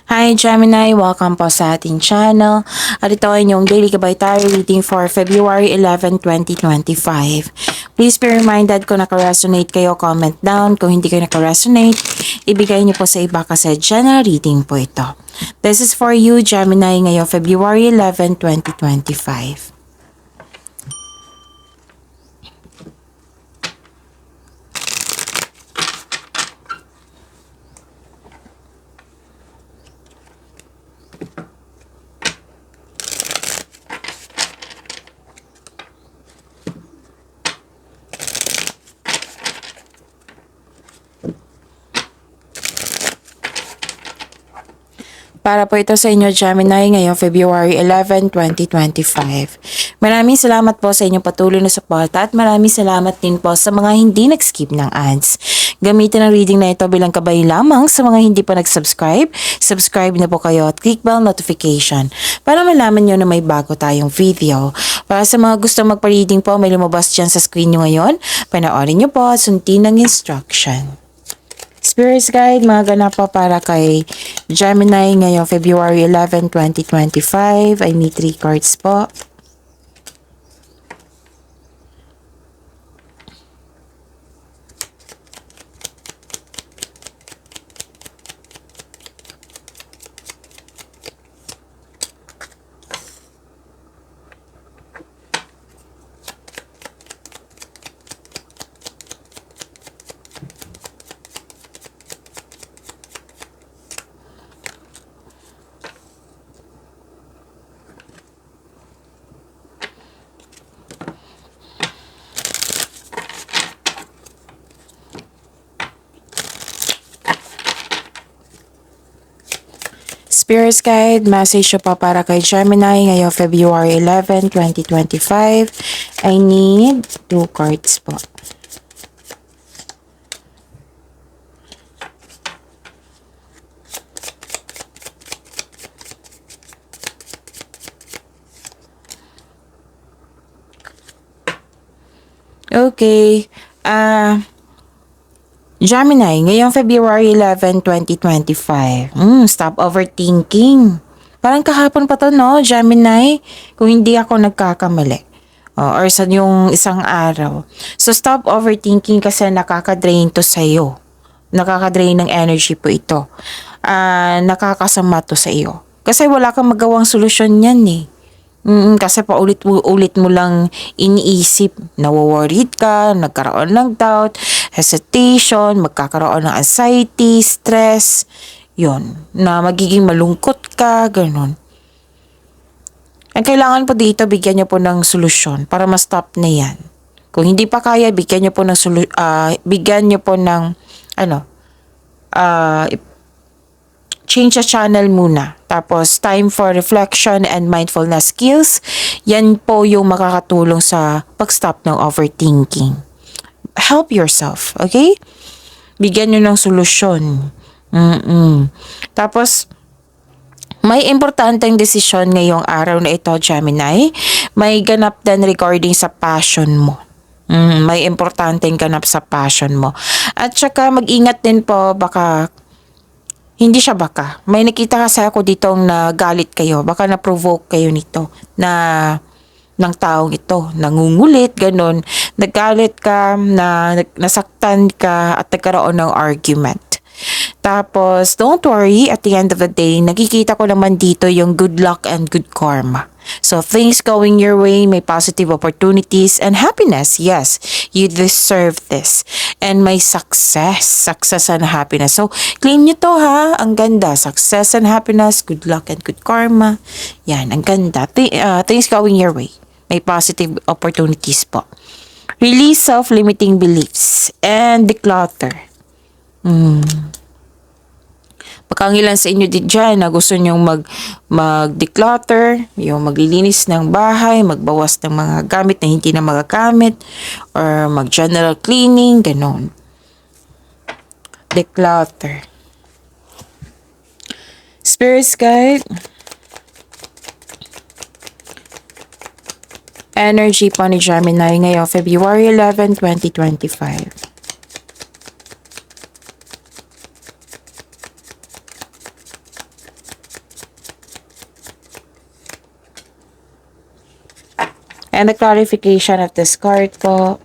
Hi Gemini! Welcome po sa ating channel. At ito ay inyong daily gabay tayo reading for February 11, 2025. Please be reminded kung naka-resonate kayo, comment down. Kung hindi kayo naka-resonate, ibigay niyo po sa iba kasi general reading po ito. This is for you Gemini ngayong February 11, 2025. Para po ito sa inyo Gemini ngayong February 11, 2025. Maraming salamat po sa inyong patuloy na suporta at maraming salamat din po sa mga hindi nag-skip ng ads. Gamitin ang reading na ito bilang kabay lamang sa mga hindi pa nag-subscribe. Subscribe na po kayo at click bell notification para malaman nyo na may bago tayong video. Para sa mga gusto magpa-reading po, may lumabas dyan sa screen nyo ngayon. Panoorin nyo po at sundin ang instruction. Spirit Guide, mga ganap po para kay Gemini ngayong February 11, 2025. I need 3 cards po. Spirit Guide, message pa para kay Gemini ngayong February 11, 2025. I need 2 cards po. Okay. Gemini, ngayong February 11, 2025. Stop overthinking. Parang kahapon pa to, no, Gemini? Kung hindi ako nagkakamali. Or sa yung isang araw. So, stop overthinking kasi nakaka-drain to sa'yo. Nakaka-drain ng energy po ito. Nakakasama to sa iyo. Kasi wala kang magawang solusyon yan eh. Kasi paulit mo lang iniisip, nawo-worried ka, nagkaroon ng doubt, hesitation, magkakaroon ng anxiety, stress, yon, na magiging malungkot ka, ganun. Ang kailangan po dito, bigyan niyo po ng solusyon para ma-stop na yan. Kung hindi pa kaya, bigyan niyo po ng change the channel muna. Tapos, time for reflection and mindfulness skills. Yan po yung makakatulong sa pag-stop ng overthinking. Help yourself, okay? Bigyan nyo ng solusyon. Tapos, may importanteng desisyon ngayong araw na ito, Gemini. May ganap din regarding sa passion mo. May importanteng ganap sa passion mo. At saka, mag-ingat din po, baka hindi siya baka. May nakita kasi ako ditong nagalit kayo. Baka na-provoke kayo nito ng taong ito. Nangungulit, ganun. Nagalit ka, nasaktan ka at nagkaroon ng argument. Tapos, don't worry, at the end of the day, nakikita ko naman dito yung good luck and good karma. So, things going your way, may positive opportunities and happiness. Yes, you deserve this. And may success and happiness. So, claim nyo to ha. Ang ganda. Success and happiness, good luck and good karma. Yan, ang ganda. Things going your way. May positive opportunities po. Release self-limiting beliefs and declutter. Baka ang ilan sa inyo dyan na gusto nyong mag-declutter, yung maglilinis ng bahay, magbawas ng mga gamit na hindi na magagamit, or mag-general cleaning, ganon. Declutter. Spirit Guide. Energy po ni Gemini ngayong February 11, 2025. And the clarification of this card po.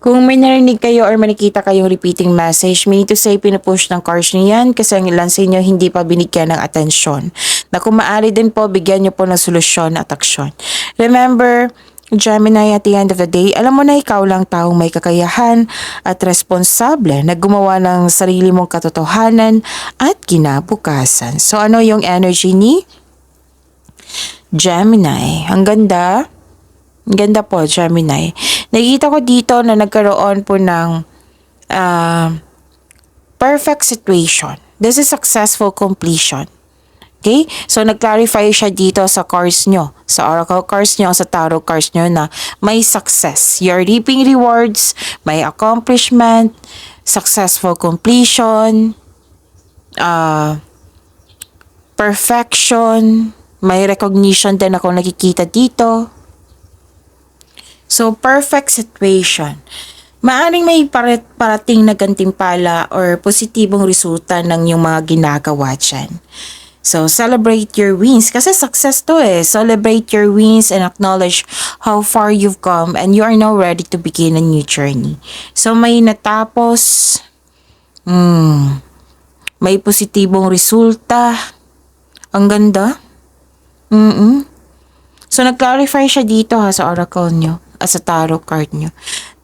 Kung may narinig kayo or manikita kayong repeating message, meaning to say pinupush ng cards niyo yan kasi ang ilan sa inyo hindi pa binigyan ng atensyon. Na kung maaari din po, bigyan niyo po ng solusyon at aksyon. Remember, Gemini, at the end of the day, alam mo na ikaw lang taong may kakayahan at responsable na gumawa ng sarili mong katotohanan at kinabukasan. So ano yung energy ni Gemini? Ang ganda. Ang ganda po, Gemini. Nakikita ko dito na nagkaroon po ng perfect situation. This is successful completion. Okay? So, nag-clarify siya dito sa cards nyo, sa oracle cards nyo, sa tarot cards nyo na may success. You're reaping rewards, may accomplishment, successful completion, perfection, may recognition din ako nakikita dito. So, perfect situation. Maaring may parating na gantimpala or positibong resulta ng yung mga ginagawa dyan. So, celebrate your wins. Kasi success to eh. Celebrate your wins and acknowledge how far you've come and you are now ready to begin a new journey. So, may natapos. May positibong resulta. Ang ganda. So, nag-clarify siya dito ha sa oracle nyo. Sa tarot card nyo.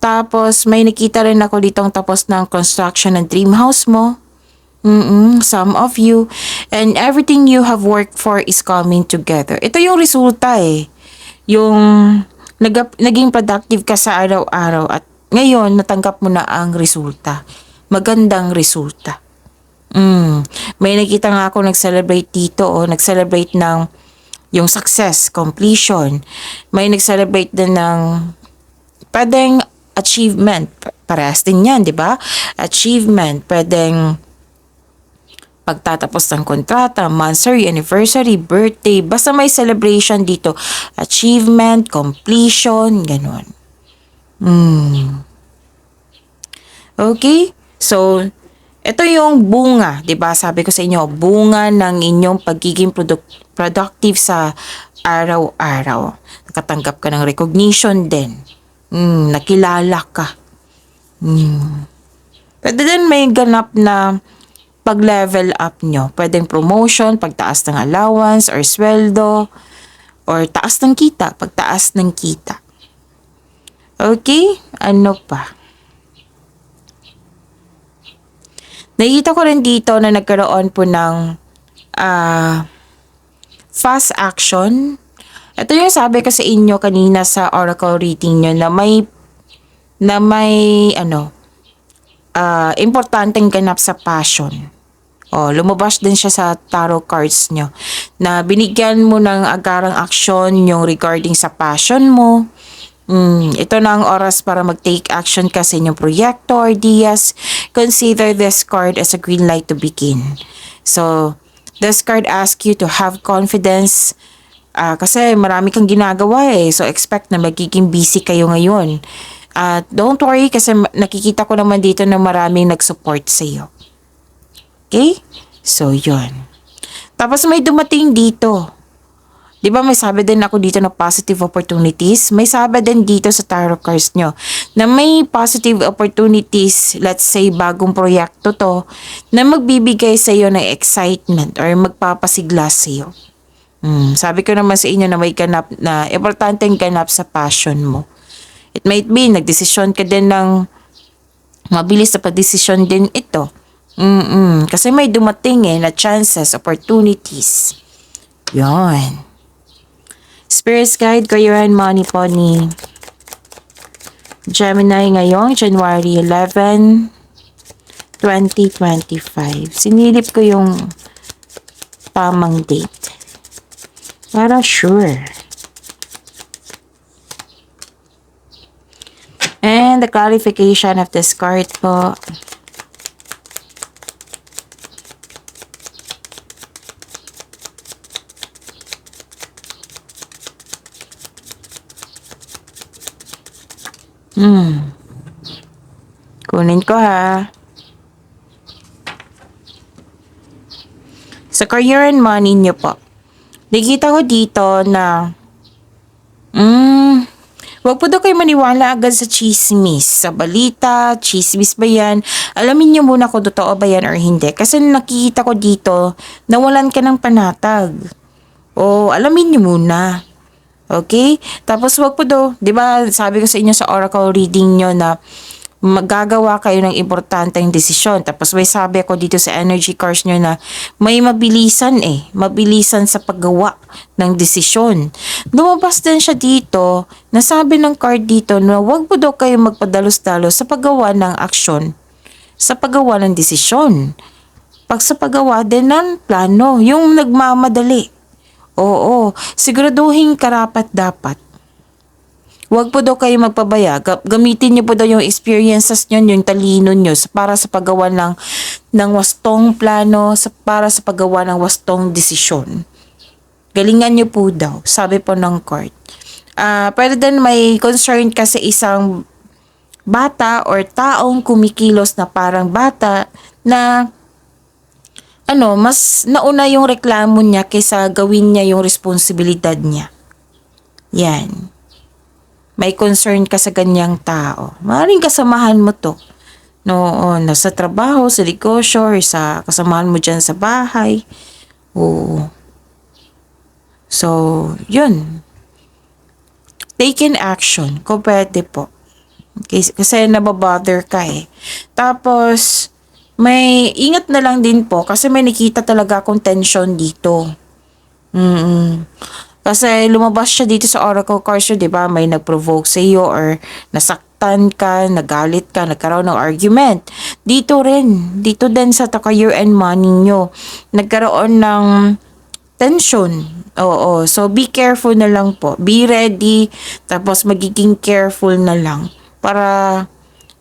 Tapos, may nakita rin ako ditong tapos ng construction ng dream house mo. Some of you. And everything you have worked for is coming together. Ito yung resulta eh. Yung naging productive ka sa araw-araw at ngayon natanggap mo na ang resulta. Magandang resulta. May nakita nga ako nag-celebrate dito o nag-celebrate ng yung success, completion. May nag-celebrate din ng pwedeng achievement. Parehas din yan, di ba? Achievement. Pwedeng pagtatapos ng kontrata, monthsary, anniversary, birthday. Basta may celebration dito. Achievement, completion, ganun. Okay? So, ito yung bunga, 'di ba? Sabi ko sa inyo, bunga ng inyong pagiging productive sa araw-araw. Nakatanggap ka ng recognition din. Nakilala ka. Pwede din may ganap na pag-level up nyo. Pwedeng promotion, pagtaas ng allowance or sweldo, or taas ng kita, pagtaas ng kita. Okay? Ano pa? Nakikita ko rin dito na nagkaroon po ng fast action. Ito yung sabi ko sa inyo kanina sa oracle reading nyo na may importanteng ganap sa passion. Lumabas din siya sa tarot cards nyo na binigyan mo ng agarang aksyon yung regarding sa passion mo. Ito na ang oras para mag-take action ka sa inyong proyekto or ideas. Consider this card as a green light to begin. So, this card asks you to have confidence kasi marami kang ginagawa eh. So, expect na magiging busy kayo ngayon. Don't worry kasi nakikita ko naman dito na maraming nag-support sa iyo. Okay? So, yun. Tapos may dumating dito. Di ba may sabi din ako dito na positive opportunities? May sabi din dito sa tarot cards nyo na may positive opportunities, let's say bagong proyekto to, na magbibigay sa iyo ng excitement or magpapasigla sa iyo. Sabi ko naman sa inyo na may ganap na importanteng ganap sa passion mo. It might be, nagdesisyon ka din ng mabilis na pagdesisyon din ito. Kasi may dumating na chances, opportunities. Yon. Spirits Guide, Career and Money po ni Gemini ngayong January 11, 2025. Sinilip ko yung tamang date. Para sure. And the clarification of this card po. Kunin ko ha. Sa career and money niyo po. Nakita ko dito na, wag po daw kayo maniwala agad sa chismis. Sa balita, chismis ba yan? Alamin niyo muna kung totoo ba yan or hindi. Kasi nakikita ko dito, nawalan ka ng panatag. O, alamin niyo muna. Okay? Tapos wag po daw, di ba sabi ko sa inyo sa oracle reading nyo na magagawa kayo ng importanteng desisyon. Tapos may sabi ako dito sa energy cards nyo na may mabilisan mabilisan sa paggawa ng desisyon. Lumabas din siya dito, nasabi ng card dito na wag po daw kayo magpadalos-dalos sa paggawa ng aksyon, sa paggawa ng desisyon. Pag sa paggawa din ng plano, yung nagmamadali. Oo, siguraduhin karapat dapat. Huwag po daw kayo magpabaya. Gamitin niyo po daw yung experiences niyo, yung talino niyo para sa paggawa ng wastong plano, para sa paggawa ng wastong desisyon. Galingan niyo po daw, sabi po ng card. Pero din may concern ka sa isang bata or taong kumikilos na parang bata na mas nauna yung reklamo niya kaysa gawin niya yung responsibilidad niya. Yan. May concern ka sa ganyang tao. Maaaring kasamahan mo to. Nasa trabaho, sa negosyo, or sa kasamahan mo dyan sa bahay. Oo. So, yun. Take an action. Kung pwede po. Kasi nababother ka eh. Tapos, may ingat na lang din po kasi may nakita talaga akong tension dito. Kasi lumabas siya dito sa oracle cards yun, di ba? May nag-provoke sa iyo or nasaktan ka, nagalit ka, nagkaroon ng argument. Dito din sa career and money nyo, nagkaroon ng tension. Oo, so be careful na lang po. Be ready, tapos magiging careful na lang para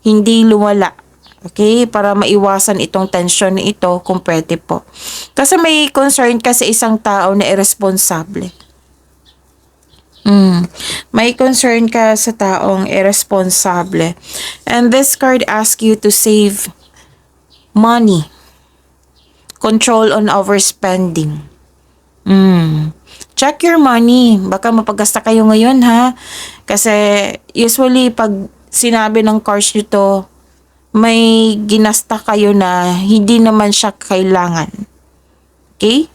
hindi lumala. Okay? Para maiwasan itong tension na ito kung pwede po. Kasi may concern ka sa isang tao na irresponsable. May concern ka sa taong irresponsable. And this card asks you to save money. Control on overspending. Check your money. Baka mapagasta kayo ngayon ha. Kasi usually pag sinabi ng cards nyo to, may ginasta kayo na hindi naman siya kailangan. Okay?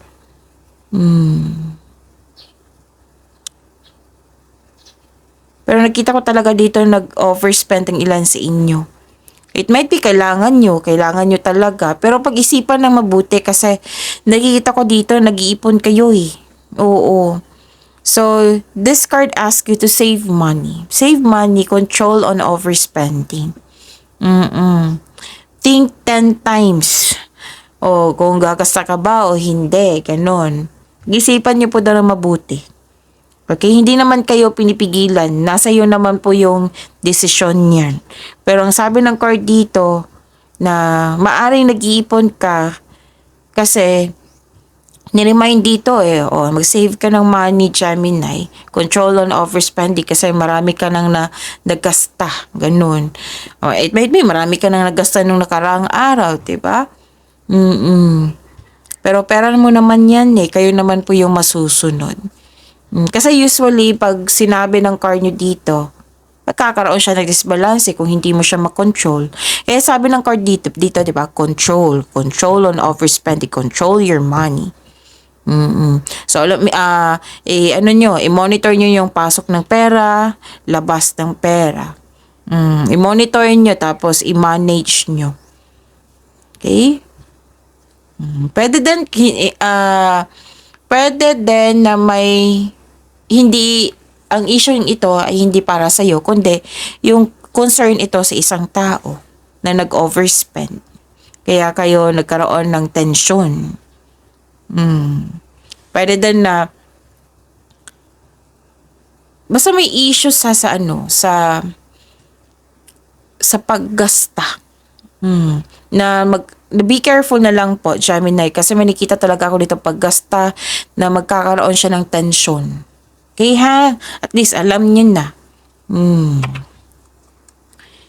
Pero nakita ko talaga dito nag-overspend ang ilan sa inyo. It might be kailangan nyo talaga. Pero pag-isipan ng mabuti kasi nakikita ko dito nag-iipon kayo eh. Oo. So, this card asks you to save money. Save money, control on overspending. Think 10 times. Kung gagasta ka ba o hindi, ganon. Isipan nyo po daw na mabuti. Okay, hindi naman kayo pinipigilan. Nasa iyo naman po yung desisyon niyan. Pero ang sabi ng card dito na maaring nag-iipon ka kasi niremind dito mag-save ka ng money, Gemini. Control on overspending kasi marami ka nang nagasta. Ganun. It might be marami ka nang nagasta nung nakaraang araw, diba? Pero pera mo naman yan kayo naman po yung masusunod. Kasi usually, pag sinabi ng card nyo dito, magkakaroon siya ng disbalance kung hindi mo siya makontrol. Kaya sabi ng card dito, di ba? Control on overspending. Control your money. So, i-monitor nyo yung pasok ng pera, labas ng pera. I-monitor nyo, tapos i-manage nyo. Okay? Pwede din na may hindi, ang issue ito ay hindi para sa iyo, kundi yung concern ito sa isang tao na nag-overspend. Kaya kayo nagkaroon ng tension. Pwede din na basta may issue sa paggasta. Be careful na lang po, Gemini, kasi may nakita talaga ako dito paggasta na magkakaroon siya ng tension. Okay ha? At least alam niyo na.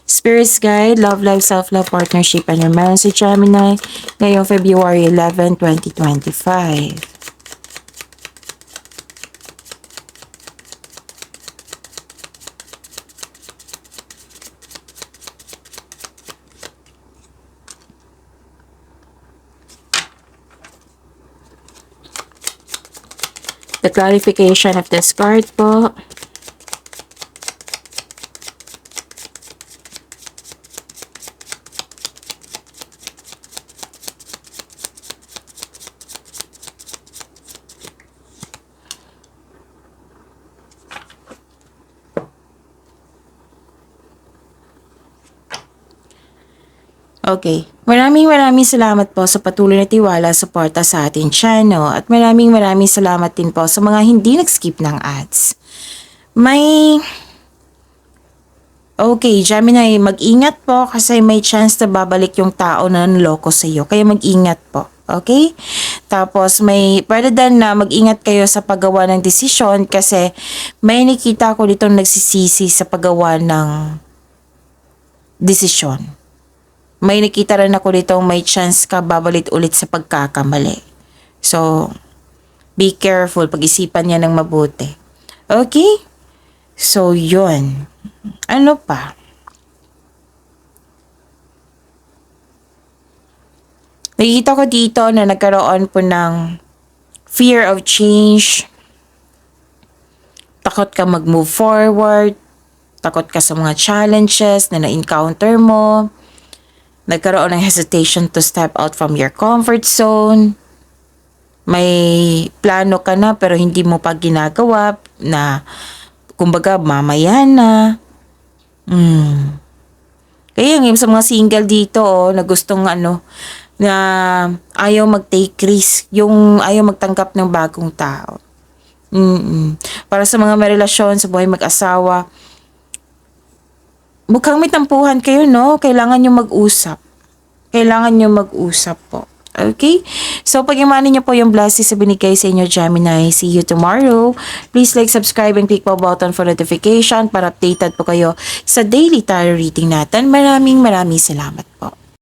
Spirits Guide, Love Life, Self-Love, Partnership, and Romance si Gemini ngayong February 11, 2025. The clarification of this card po. Okay. Maraming salamat po sa patuloy na tiwala, suporta sa ating channel. At maraming salamat din po sa mga hindi nag-skip ng ads. Okay, Gemini, mag-ingat po kasi may chance na babalik yung tao na nanloko sa iyo. Kaya mag-ingat po. Okay? Tapos pwede din na mag-ingat kayo sa paggawa ng desisyon kasi may nakita ko dito nagsisisi sa paggawa ng desisyon. May nakita rin ako dito may chance ka babalik ulit sa pagkakamali. So, be careful. Pag-isipan niya ng mabuti. Okay? So, yun. Ano pa? Nakikita ko dito na nagkaroon po ng fear of change. Takot ka mag-move forward. Takot ka sa mga challenges na na-encounter mo. Nagkaroon ng hesitation to step out from your comfort zone. May plano ka na pero hindi mo pa ginagawa na kumbaga mamaya na. Kaya yung sa mga single dito na gustong na ayaw mag-take risk, yung ayaw magtanggap ng bagong tao. Para sa mga may relasyon, sa buhay mag-asawa, mukhang may tampuhan kayo, no? Kailangan nyo mag-usap. Po. Okay? So, pag-imanin nyo po yung blessings na binigay sa inyo, Gemini. See you tomorrow. Please like, subscribe, and click po button for notification para updated po kayo sa daily tarot reading natin. Maraming salamat po.